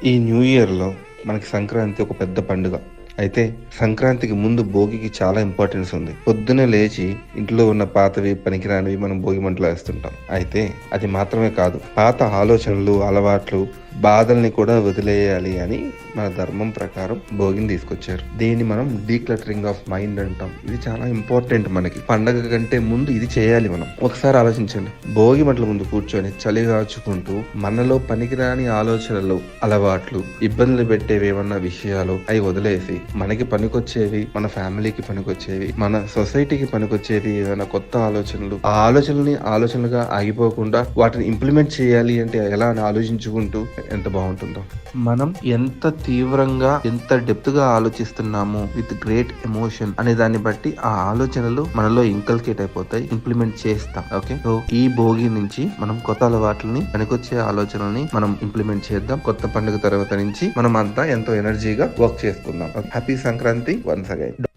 ఈ న్యూ ఇయర్‌లో మనకి సంక్రాంతి ఒక పెద్ద పండుగ. అయితే సంక్రాంతికి ముందు భోగికి చాలా ఇంపార్టెన్స్ ఉంది. పొద్దున్నే లేచి ఇంట్లో ఉన్న పాతవి, పనికిరానివి మనం భోగి మంటలో వేస్తుంటాం. అయితే అది మాత్రమే కాదు, పాత ఆలోచనలు, అలవాట్లు, బాధల్ని కూడా వదిలేయాలి అని మన ధర్మం ప్రకారం భోగిని తీసుకొచ్చారు. దీన్ని మనం డీక్లటరింగ్ ఆఫ్ మైండ్ అంటాం. ఇది చాలా ఇంపార్టెంట్ మనకి. పండగ కంటే ముందు ఇది చేయాలి మనం. ఒకసారి ఆలోచించండి. భోగి మంటల ముందు కూర్చొని చలి కాచుకుంటూ మనలో పనికిరాని ఆలోచనలు, అలవాట్లు, ఇబ్బందులు పెట్టేవి ఏమన్నా విషయాలు అవి వదిలేసి మనకి పనికొచ్చేవి, మన ఫ్యామిలీకి పనికొచ్చేవి, మన సొసైటీకి పనికొచ్చేవి ఏదైనా కొత్త ఆలోచనలు, ఆ ఆలోచనల్ని ఆలోచనలుగా ఆగిపోకుండా వాటిని ఇంప్లిమెంట్ చేయాలి అంటే ఎలా అని ఆలోచించుకుంటూ ఎంత బాగుంటుందో. మనం ఎంత తీవ్రంగా, ఎంత డెప్త్ గా ఆలోచిస్తున్నాము విత్ గ్రేట్ ఎమోషన్ అనే దాన్ని బట్టి ఆ ఆలోచనలు మనలో ఇంకల్కేట్ అయిపోతాయి, ఇంప్లిమెంట్ చేస్తాం. ఓకే, సో ఈ భోగి నుంచి మనం కొత్త అలవాట్లని, పనికొచ్చే ఆలోచనల్ని మనం ఇంప్లిమెంట్ చేద్దాం. కొత్త పండుగ తర్వాత నుంచి మనం అంతా ఎంతో ఎనర్జీగా వర్క్ చేసుకుందాం. Happy Sankranti once again.